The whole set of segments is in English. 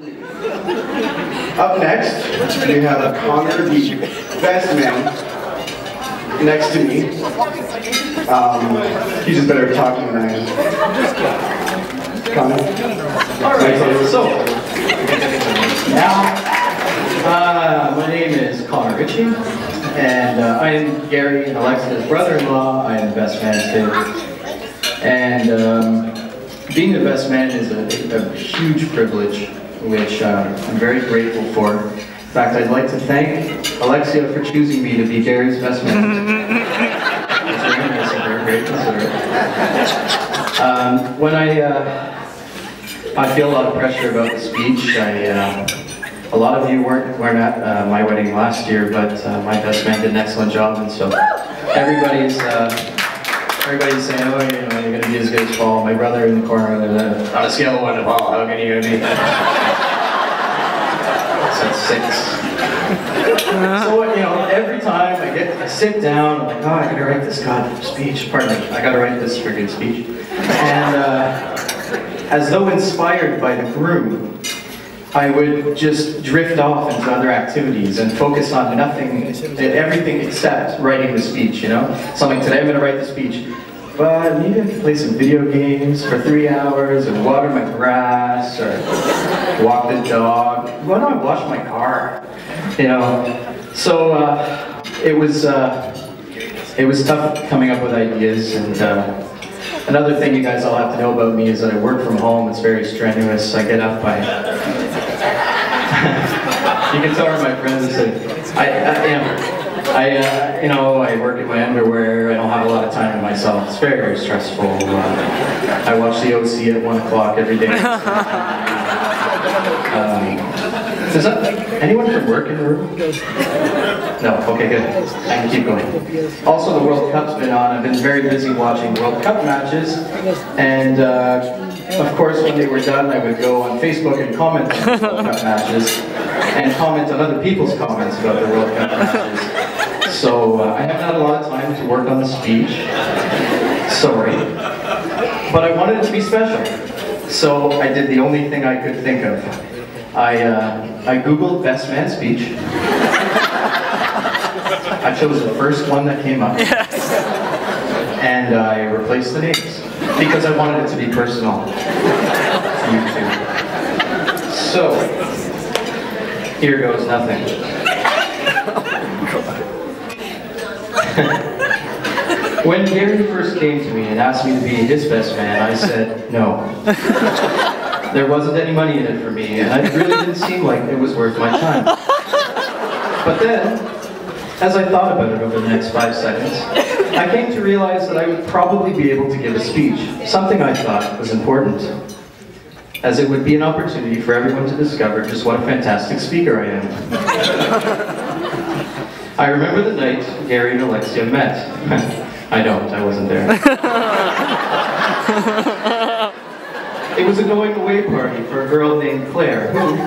Up next, we have Connor, the best man, next to me. He's just better at talking than I am. Connor? Alright, so, now, my name is Connor Ritchie, and I am Gary and Alexia's brother-in-law. I am the best man too. And being the best man is a huge privilege, which I'm very grateful for. In fact, I'd like to thank Alexia for choosing me to be Gary's best man. It's very nice of her, very considerate. When I feel a lot of pressure about the speech. A lot of you weren't at my wedding last year, but my best man did an excellent job, and so everybody's saying, oh, you know, you're going to be as good as Paul. My brother in the corner, on a scale of 1 to Paul, how can you going to be? So it's 6. So, you know, every time I sit down, I'm like, oh, I gotta write this goddamn speech. Pardon me, I gotta write this friggin' speech. And as though inspired by the groom, I would just drift off into other activities and focus on everything except writing the speech, you know? So I'm like, today I'm gonna write the speech, but maybe I can play some video games for 3 hours, or water my grass, or walk the dog. Why don't I wash my car? You know? So it was tough coming up with ideas, and another thing you guys all have to know about me is that I work from home. It's very strenuous. I get up by... you can tell her my friends say, I work in my underwear. I don't have a lot of time to myself. It's very, very stressful. I watch the OC at 1 o'clock every day. Does anyone from work in the room? No? Okay, good. I can keep going. Also, the World Cup's been on. I've been very busy watching World Cup matches. And, of course, when they were done, I would go on Facebook and comment on the World Cup matches. And comment on other people's comments about the World Cup matches. So, I haven't had a lot of time to work on the speech. Sorry. But I wanted it to be special. So, I did the only thing I could think of. I Googled best man speech. I chose the first one that came up. And I replaced the names. Because I wanted it to be personal. To you too. So, here goes nothing. When Gary first came to me and asked me to be his best man, I said no. There wasn't any money in it for me, and it really didn't seem like it was worth my time. But then, as I thought about it over the next 5 seconds, I came to realize that I would probably be able to give a speech, something I thought was important, as it would be an opportunity for everyone to discover just what a fantastic speaker I am. I remember the night Gary and Alexia met. I wasn't there. It was a going-away party for a girl named Claire, who,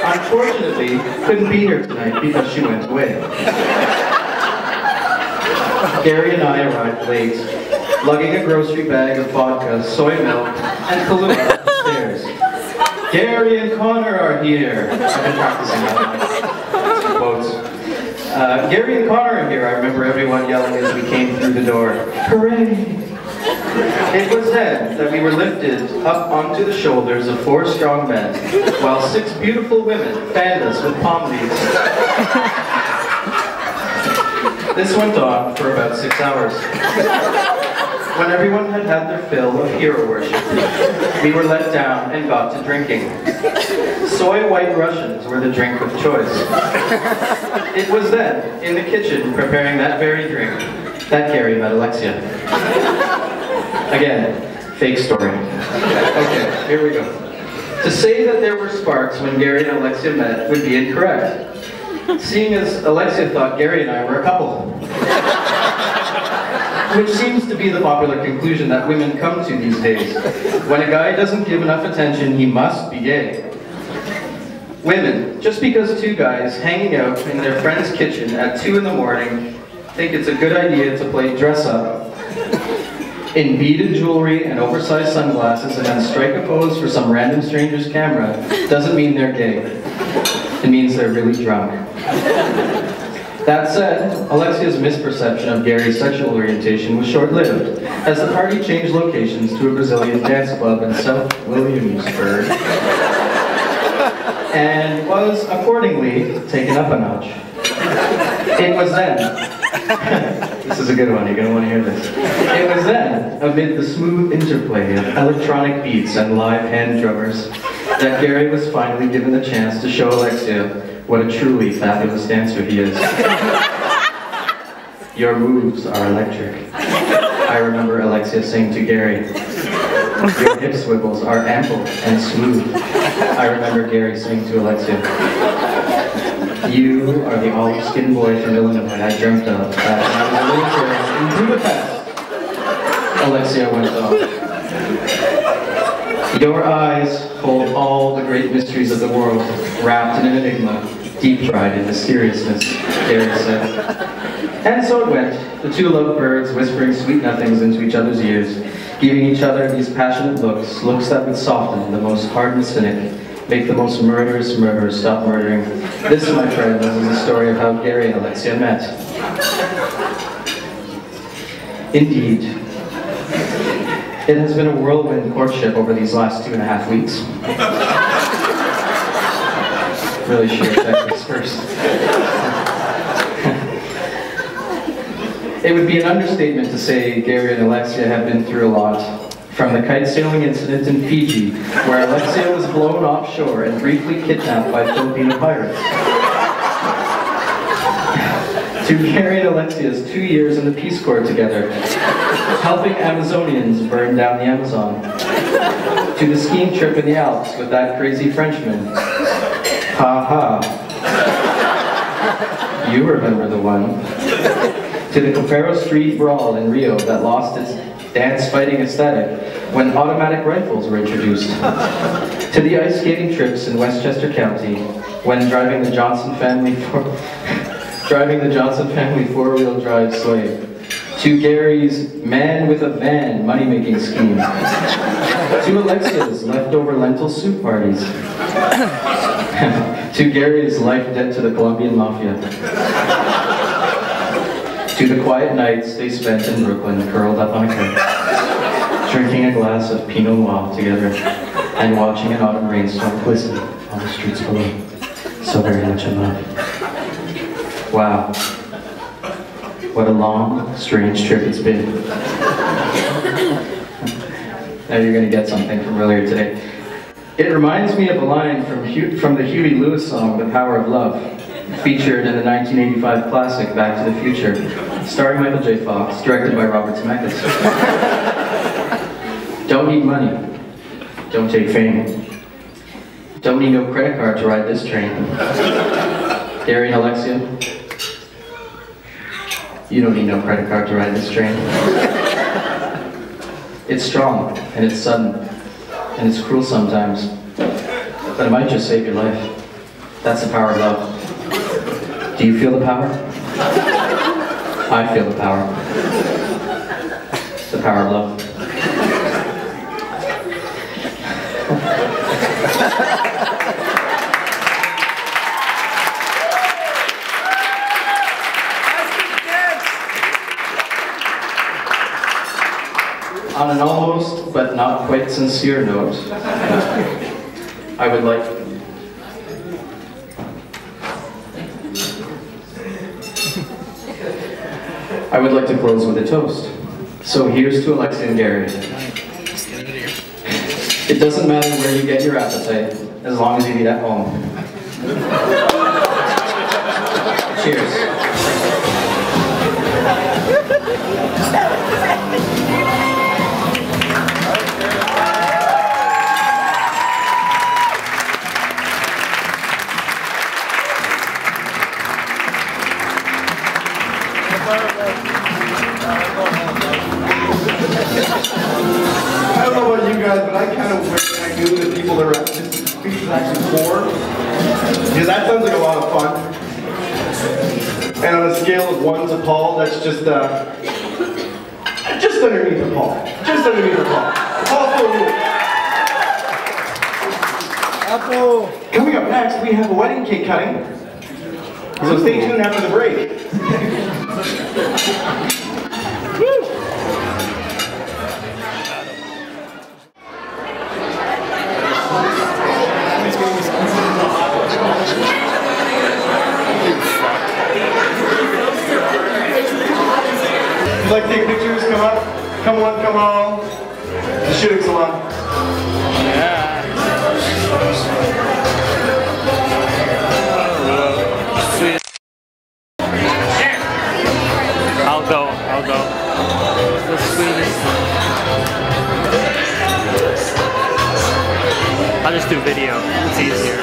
unfortunately, couldn't be here tonight because she went away. Gary and I arrived late, lugging a grocery bag of vodka, soy milk, and Kahlua upstairs. Gary and Connor are here. I've been practicing that. Some quotes. Gary and Connor are here. I remember everyone yelling as we came through the door. Hooray! It was then that we were lifted up onto the shoulders of 4 strong men, while 6 beautiful women fanned us with palm leaves. This went on for about 6 hours. When everyone had had their fill of hero worship, we were let down and got to drinking. Soy White Russians were the drink of choice. It was then, in the kitchen, preparing that very drink, that Gary met Alexia. Again, fake story. Okay, here we go. To say that there were sparks when Gary and Alexia met would be incorrect, seeing as Alexia thought Gary and I were a couple. Which seems to be the popular conclusion that women come to these days. When a guy doesn't give enough attention, he must be gay. Women, just because 2 guys hanging out in their friend's kitchen at 2 in the morning think it's a good idea to play dress up, in beaded jewelry and oversized sunglasses and then strike a pose for some random stranger's camera doesn't mean they're gay. It means they're really drunk. That said, Alexia's misperception of Gary's sexual orientation was short-lived, as the party changed locations to a Brazilian dance club in South Williamsburg, and was accordingly taken up a notch. It was then, this is a good one, you're going to want to hear this. It was then, amid the smooth interplay of electronic beats and live hand drummers, that Gary was finally given the chance to show Alexia what a truly fabulous dancer he is. Your moves are electric. I remember Alexia saying to Gary, your hip swivels are ample and smooth. I remember Gary saying to Alexia, you are the olive-skinned boy from Illinois I dreamt of back when I was a little girl in Budapest. Alexia went on. Your eyes hold all the great mysteries of the world, wrapped in an enigma, deep-fried in mysteriousness, Gary said. And so it went, the two lovebirds whispering sweet nothings into each other's ears, giving each other these passionate looks, looks that would soften the most hardened cynic, make the most murderous murderer stop murdering. This, my friends, is the story of how Gary and Alexia met. Indeed, it has been a whirlwind courtship over these last 2.5 weeks. Really should check this first. It would be an understatement to say Gary and Alexia have been through a lot. From the kite sailing incident in Fiji, where Alexia was blown offshore and briefly kidnapped by Filipino pirates, to Gary and Alexia's 2 years in the Peace Corps together, helping Amazonians burn down the Amazon, to the skiing trip in the Alps with that crazy Frenchman. Ha ha. You remember the one. To the Copero Street brawl in Rio that lost its dance-fighting aesthetic when automatic rifles were introduced. To the ice skating trips in Westchester County when driving the Johnson family four-wheel drive sleigh. To Gary's man with a van money-making scheme. To Alexia's leftover lentil soup parties. To Gary's life debt to the Colombian Mafia. To the quiet nights they spent in Brooklyn, curled up on a couch, drinking a glass of Pinot Noir together, and watching an autumn rainstorm glisten on the streets below. So very much in love. Wow. What a long, strange trip it's been. Now you're going to get something from earlier today. It reminds me of a line from the Huey Lewis song, The Power of Love, featured in the 1985 classic Back to the Future, starring Michael J. Fox, directed by Robert Zemeckis. Don't need money. Don't take fame. Don't need no credit card to ride this train. Gary and Alexia, you don't need no credit card to ride this train. It's strong, and it's sudden, and it's cruel sometimes, but it might just save your life. That's the power of love. Do you feel the power? I feel the power. The power of love. On an almost but not quite sincere note, I would like to close with a toast. So here's to Alexia and Gary. It doesn't matter where you get your appetite, as long as you eat at home. Cheers. I don't know about you guys, but I kind of wish I knew the people that are at this speech is actually for. Because that sounds like a lot of fun. And on a scale of 1 to Paul, that's just just underneath the pole. Just underneath the pole. Pole for a rule. Coming up next, we have a wedding cake cutting. So stay tuned after the break. If you'd like to take pictures, come up. Come on, come on. The shooting salon. I'll go. The sweetest. I'll just do video. It's easier.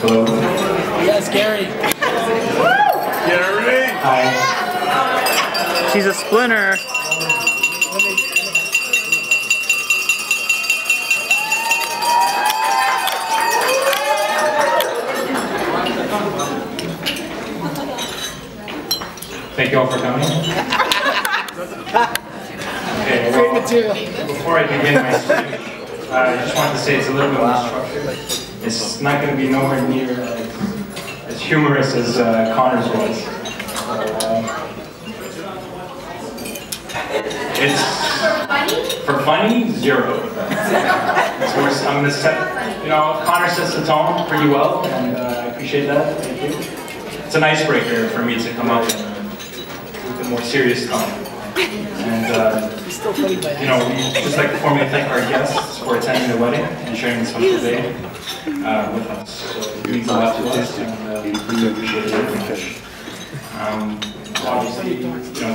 Hello. Yes, Gary. Gary. Hi. She's a splinter. Thank you all for coming. Okay, well, before I begin my speech, I just wanted to say it's a little bit more structured. It's not going to be nowhere near as humorous as Connor's was. It's for funny, 0. So I'm going to set, Connor sets the tone pretty well, and I appreciate that. Thank you. It's an icebreaker for me to come up with a more serious tone. And we just like to formally thank our guests for attending the wedding and sharing this special day with us. So it means a lot to us, and we appreciate it very much. Obviously,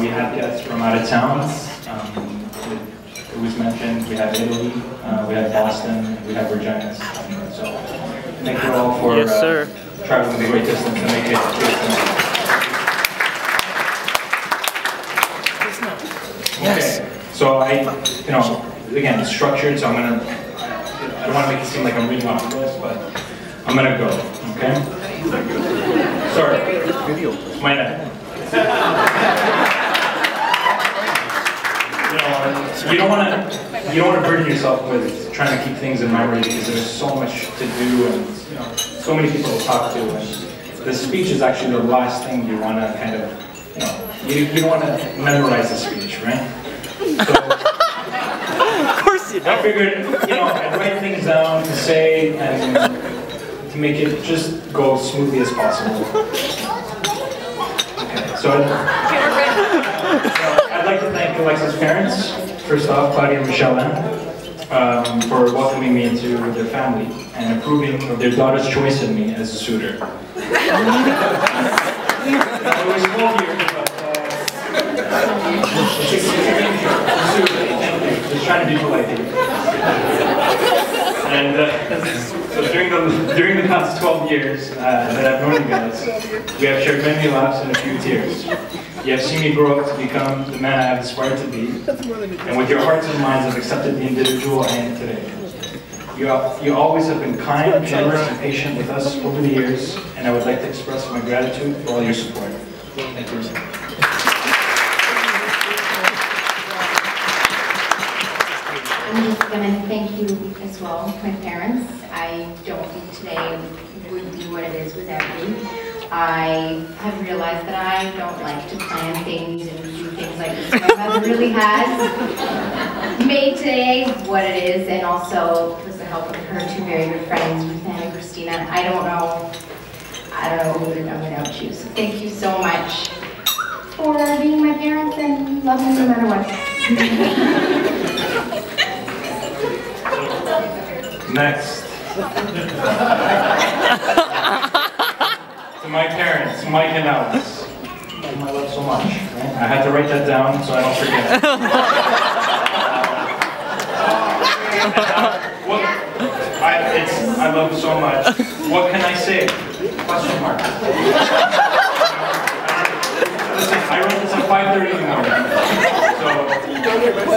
we have guests from out of town. It was mentioned we have Italy, we have Boston, we have Regina. So thank you all for traveling the great distance to make it here tonight. Yes. Okay. So again, it's structured, so I don't want to make it seem like I'm reading off the list, but I'm going to go, okay? Sorry. My name. You don't want to burden yourself with trying to keep things in memory because there's so much to do and so many people to talk to. And the speech is actually the last thing you want to kind of, you don't want to memorize the speech, right? So, of course you don't. I figured, I'd write things down to say and to make it just go as smoothly as possible. Okay, so I'd like to thank Alexia's parents, first off, Claudia and Michelle, for welcoming me into their family and approving of their daughter's choice in me as a suitor. It was 12 years, but just trying to be polite here. And so during the past 12 years that I've known you guys, we have shared many laughs and a few tears. You have seen me grow up to become the man I have aspired to be, and with your hearts and minds have accepted the individual I am today. You always have been kind, generous, and patient with us over the years, and I would like to express my gratitude for all your support. Thank you. going to thank you as well, my parents. I don't think today would be what it is without you. I have realized that I don't like to plan things and do things like this. My mother really has made today what it is, and also with the help of her two very good friends, Ruth and Christina. I don't know who would have done without you. So thank you so much for being my parents and loving me no matter what. Next. To my parents, Mike and Alex, whom I love so much. Right? I had to write that down so I don't forget. I love so much. What can I say? Question mark. Listen, I wrote this at 5:30 in the morning.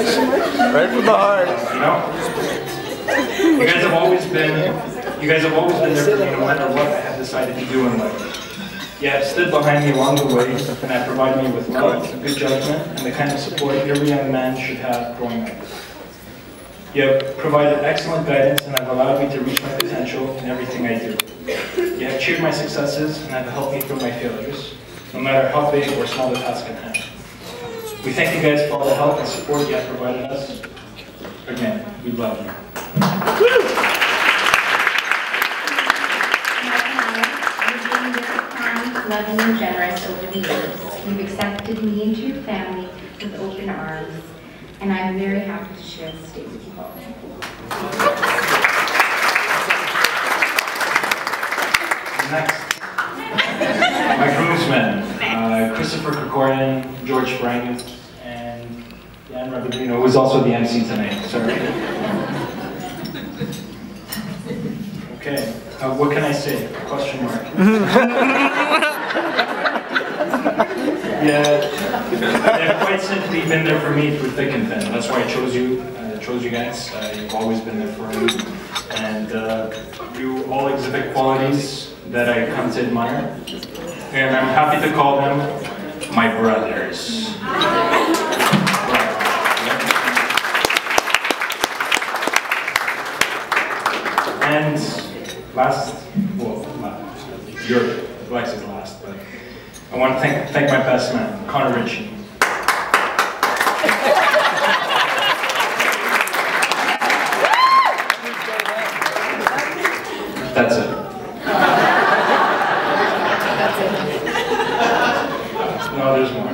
So, Right from the heart. You know? You guys have always been there for me no matter what I have decided to do in life. You have stood behind me along the way and have provided me with love, good judgment, and the kind of support every young man should have growing up. You have provided excellent guidance and have allowed me to reach my potential in everything I do. You have cheered my successes and have helped me through my failures, no matter how big or small the task at hand. We thank you guys for all the help and support you have provided us. Again, we love you. Loving and generous over the years. You've accepted me into your family with open arms, and I'm very happy to share this day with you all. Next. My groomsmen, Christopher Krikorian, George Frank, and Dan Rabadino, who is also the MC tonight. Sorry. Okay. What can I say? Question mark. Yeah, they've quite simply been there for me through thick and thin. That's why I chose you. Guys. You've always been there for me, and you all exhibit qualities that I come to admire. And I'm happy to call them my brothers. And last, Alexia is last, but I want to thank my best man, Connor Ritchie. That's it. No, there's more.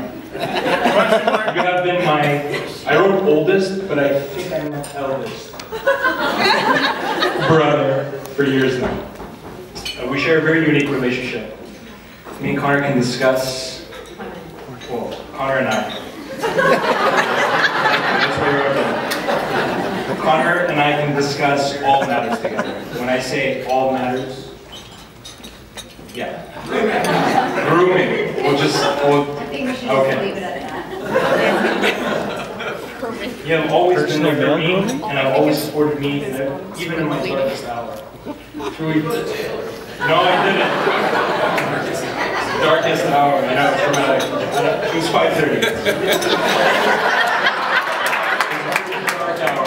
You have been I wrote oldest, but I think I meant eldest. Brother for years now. We share a very unique relationship. Me and Connor can discuss, well, Connor and I. That's where you're at. Connor and I can discuss all matters together. When I say all matters, yeah. Grooming. I think we should just leave it at that. You have always been there for me, and have always supported me, even in my darkest hour. No, I didn't. Darkest hour, I know, it's dramatic. It was 5:30. Dark hour.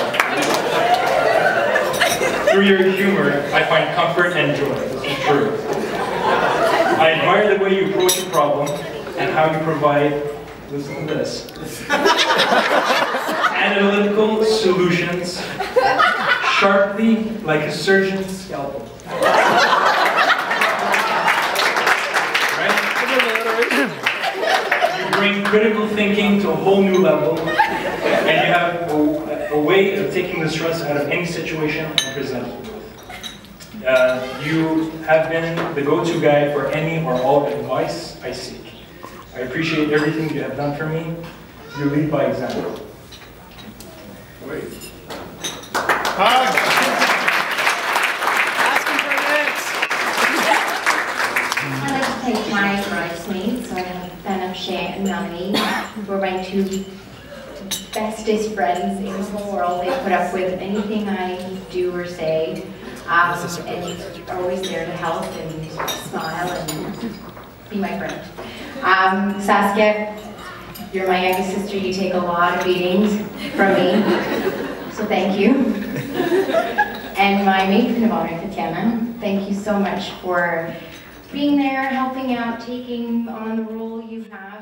Through your humor, I find comfort and joy. This is true. I admire the way you approach a problem and how you provide, listen to this, analytical solutions, sharply like a surgeon's scalpel. Bring critical thinking to a whole new level, and you have a way of taking the stress out of any situation and presenting it with. You have been the go-to guy for any or all advice I seek. I appreciate everything you have done for me. You lead by example. Wait. I'd like to thank my bridesmaids, Ben and Shay and Melanie, who are my two bestest friends in the whole world. They put up with anything I do or say, and you're always there to help and smile and be my friend. Saskia, you're my youngest sister. You take a lot of beatings from me, so thank you. And my matron of honor, Tatiana, thank you so much for being there, helping out, taking on the role you have.